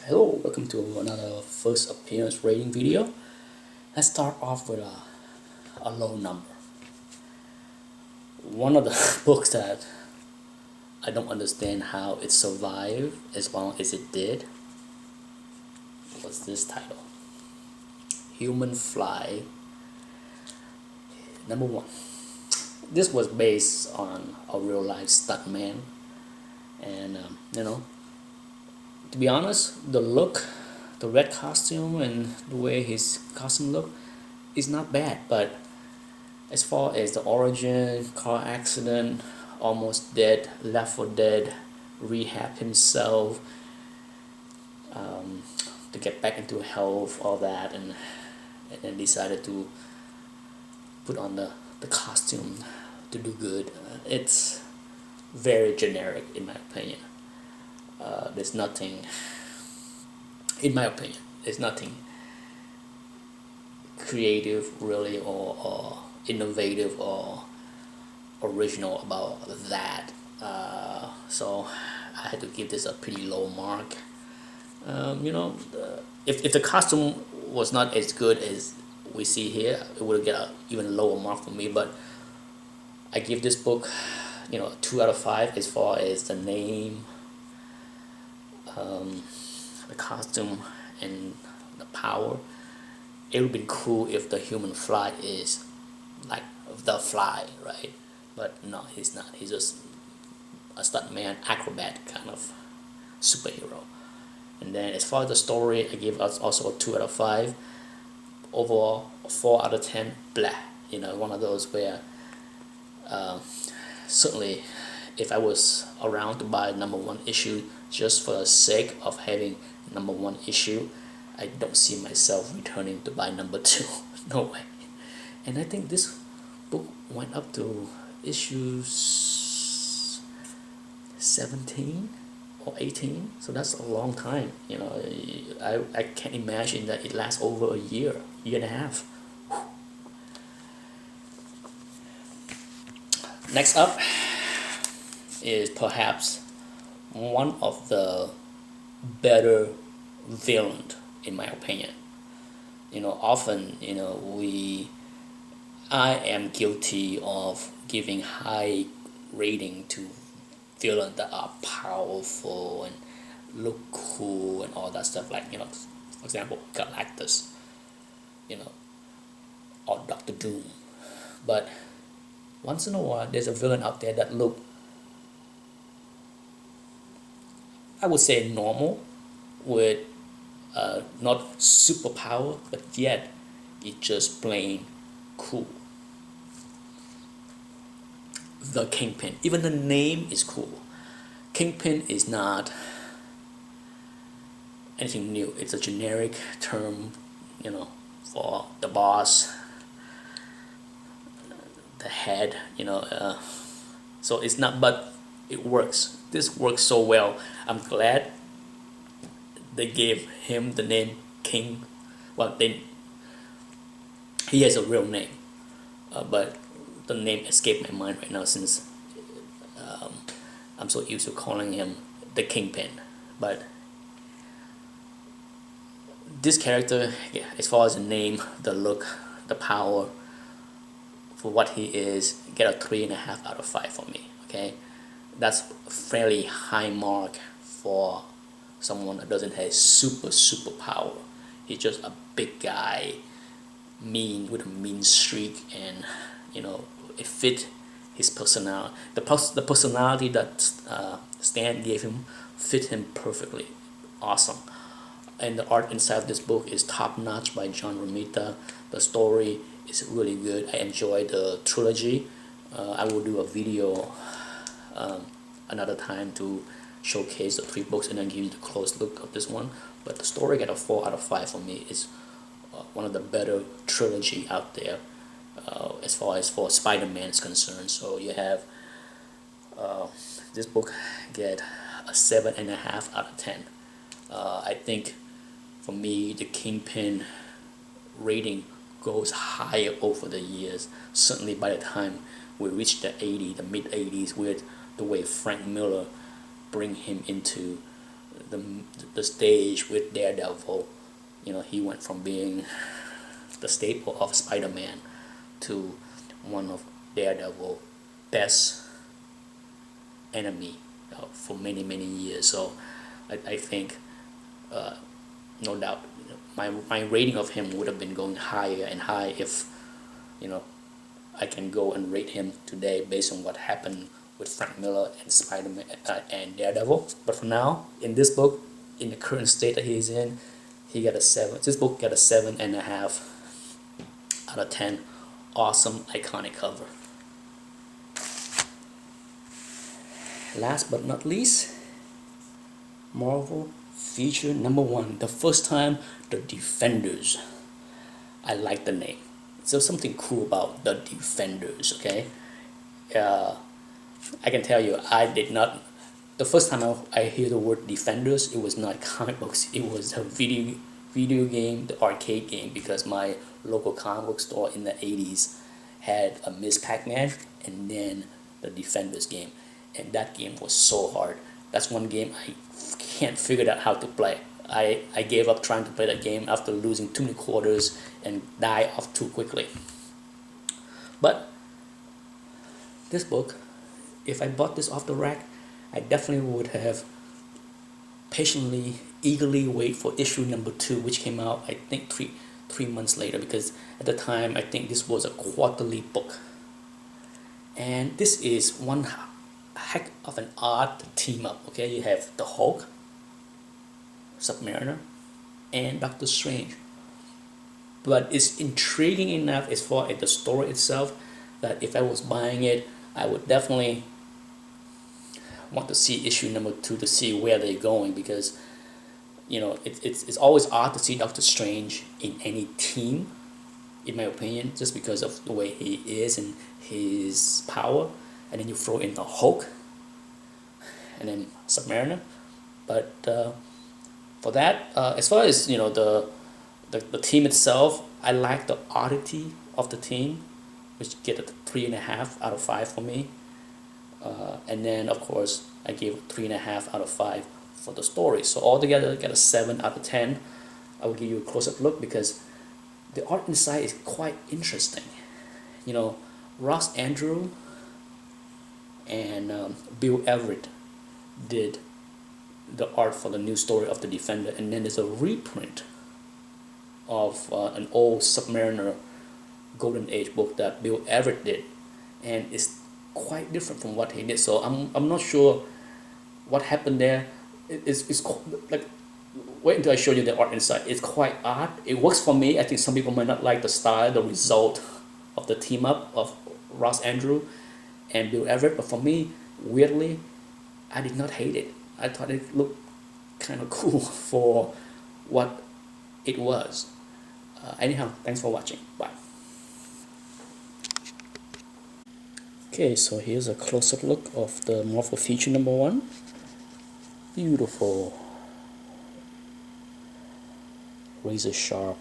Hello, welcome to another first appearance rating video. Let's start off with a low number. One of the books that I don't understand how it survived as long as it did was this title. Human Fly, number 1. This was based on a real life stuntman, and to be honest, the look, the red costume and the way his costume look is not bad, but as far as the origin, car accident, almost dead, left for dead, rehab himself, to get back into health, all that, and then decided to put on the costume to do good. It's very generic in my opinion. There's nothing, in my opinion, there's nothing creative really or innovative or original about that. So I had to give this a pretty low mark. If the costume was not as good as we see here, it would get an even lower mark for me. But I give this book, 2 out of 5 as far as the name, the costume, and the power. It would be cool if the human fly is like the Fly, right? But no, he's not. He's just a stuntman, acrobat kind of superhero. And then as far as the story, I give us also a 2 out of 5. Overall, 4 out of 10. Blah. One of those where certainly if I was around to buy number 1 issue just for the sake of having number 1 issue, I don't see myself returning to buy number 2. No way. And I think this book went up to issues 17 or 18, so that's a long time. I can't imagine that it lasts over a year and a half. Next up is perhaps one of the better villain, in my opinion. Often, I am guilty of giving high rating to villains that are powerful and look cool and all that stuff. Like, for example, Galactus, or Doctor Doom. But once in a while, there's a villain out there that look, I would say, normal, with not superpower, but yet it's just plain cool. The Kingpin. Even the name is cool. Kingpin is not anything new. It's a generic term, for the boss, the head, so it's not, but it works. This works so well. I'm glad they gave him the name King. Well, he has a real name, but the name escaped my mind right now since I'm so used to calling him the Kingpin. But this character, yeah, as far as the name, the look, the power, for what he is, get a 3.5 out of 5 for me. Okay, that's a fairly high mark for someone that doesn't have super power. He's just a big guy, mean, with a mean streak, and it fit his personality. The personality that Stan gave him fit him perfectly. Awesome. And the art inside of this book is top notch by John Romita. The story is really good. I enjoyed the trilogy. I will do a video another time to showcase the 3 books and then give you the close look of this one. But the story got a 4 out of 5 for me. It's one of the better trilogy out there as far as for Spider-Man is concerned. So you have this book get a 7.5 out of 10. I think for me the Kingpin rating goes higher over the years. Certainly by the time we reach the mid 80s, with the way Frank Miller bring him into the, the stage with Daredevil. You know, he went from being the staple of Spider-Man to one of Daredevil's best enemy for many years. So I think no doubt, you know, my rating of him would have been going higher and higher if, you know, I can go and rate him today based on what happened with Frank Miller and Spider-Man and Daredevil. But for now, in this book, in the current state that he's in, he got a 7. This book got a 7.5 out of 10. Awesome, iconic cover. Last but not least, Marvel feature number 1. The first time, The Defenders. I like the name. So something cool about The Defenders, okay? I can tell you, I did not. The first time I hear the word Defenders, it was not comic books. It was a video game, the arcade game, because my local comic book store in the 80s had a Miss Pac-Man and then the Defenders game, and that game was so hard. That's one game I can't figure out how to play. I gave up trying to play that game after losing too many quarters and die off too quickly. But this book, if I bought this off the rack, I definitely would have patiently, eagerly wait for issue number 2, which came out I think three months later, because at the time I think this was a quarterly book. And this is one heck of an odd team up. Okay, you have the Hulk, Submariner, and Doctor Strange. But it's intriguing enough as far as the story itself that if I was buying it, I would definitely want to see issue number 2 to see where they're going, because you know it's always odd to see Doctor Strange in any team, in my opinion, just because of the way he is and his power, and then you throw in the Hulk and then Submariner. But for that, as far as you know, the team itself, I like the oddity of the team, which get a 3.5 out of 5 for me. And then of course I gave 3.5 out of 5 for the story. So altogether I get a 7 out of 10. I will give you a close-up look because the art inside is quite interesting. You know, Ross Andrew and Bill Everett did the art for the new story of the Defender, and then there's a reprint of an old Submariner Golden Age book that Bill Everett did, and it's quite different from what he did. So I'm not sure what happened there. It's like, wait until I show you the art inside. It's quite odd. It works for me. I think some people might not like the style, the result of the team up of Ross Andrew and Bill Everett, but for me, weirdly, I did not hate it. I thought it looked kind of cool for what it was. Anyhow, thanks for watching. Bye. Okay, so here's a close-up look of the Marvel feature number 1. Beautiful, razor sharp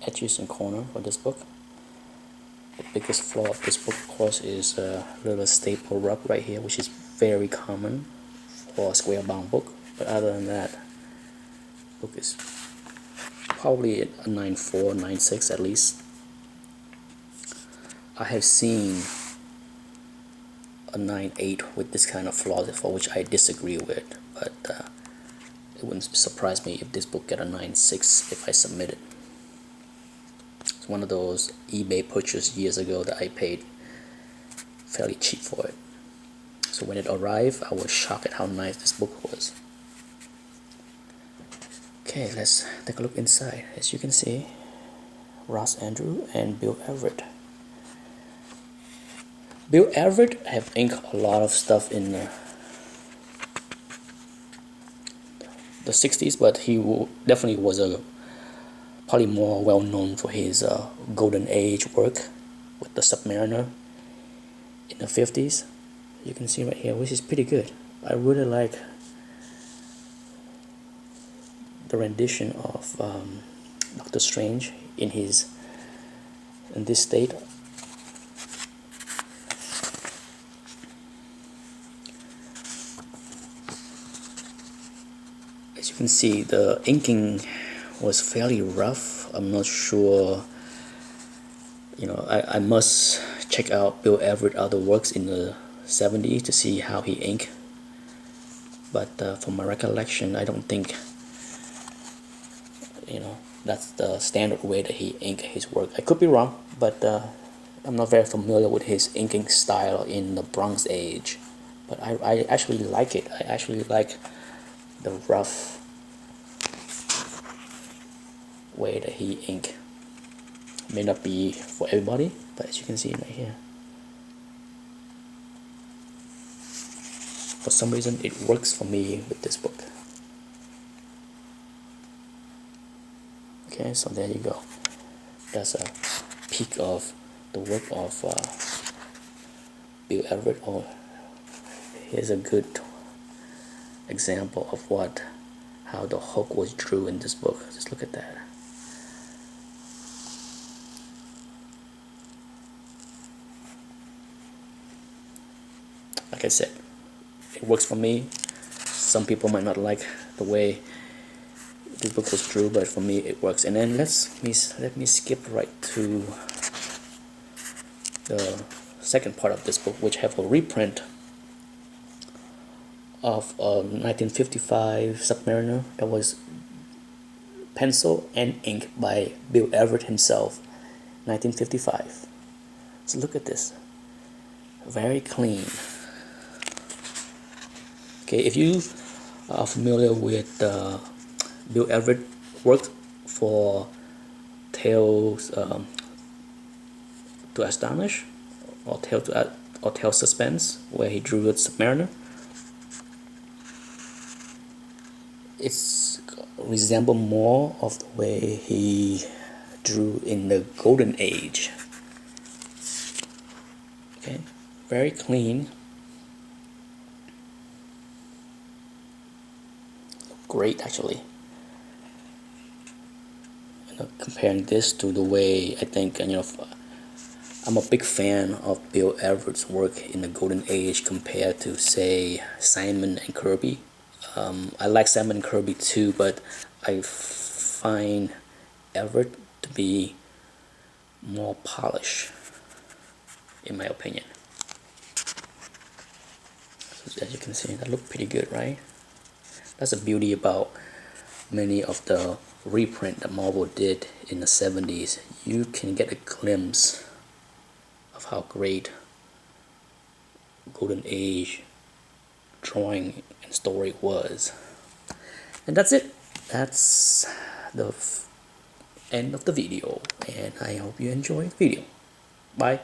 edges and corner for this book. The biggest flaw of this book, of course, is a little staple rub right here, which is very common for a square bound book. But other than that, the book is probably a 9.4, 9.6 at least. I have seen a 9.8 with this kind of flaws, for which I disagree with, but it wouldn't surprise me if this book got a 9.6 if I submit it. It's one of those eBay purchases years ago that I paid fairly cheap for it. So when it arrived, I was shocked at how nice this book was. Okay, let's take a look inside. As you can see, Ross Andrew and Bill Everett. Bill Everett have inked a lot of stuff in the 60s, but he definitely was probably more well known for his Golden Age work with the Submariner in the 50s. You can see right here, which is pretty good. I really like the rendition of Doctor Strange in this state. can see the inking was fairly rough. I'm not sure, you know, I must check out Bill Everett other works in the 70s to see how he inked, but from my recollection I don't think, you know, that's the standard way that he inked his work. I could be wrong, but I'm not very familiar with his inking style in the Bronze Age, but I actually like it. I actually like the rough way that he ink. May not be for everybody, but as you can see right here, for some reason it works for me with this book. Okay, so there you go. That's a peek of the work of Bill Everett. Oh, here's a good example of how the hook was drew in this book. Just look at that. Like I said, it works for me. Some people might not like the way this book was drew, but for me it works. And then let me skip right to the second part of this book, which have a reprint of a 1955 Submariner that was pencil and ink by Bill Everett himself, 1955. So look at this, very clean. Okay, if you are familiar with Bill Everett worked for Tales to Astonish, or Tales Suspense, where he drew the Submariner, it's resemble more of the way he drew in the Golden Age. Okay, very clean, great actually. You know, comparing this to the way I think, you know, I'm a big fan of Bill Everett's work in the Golden Age compared to, say, Simon and Kirby. I like Simon and Kirby too, but I find Everett to be more polished, in my opinion. So as you can see, that look pretty good, right? That's the beauty about many of the reprint that Marvel did in the 70s. You can get a glimpse of how great Golden Age drawing and story was. And that's it. That's the end of the video, and I hope you enjoyed the video. Bye.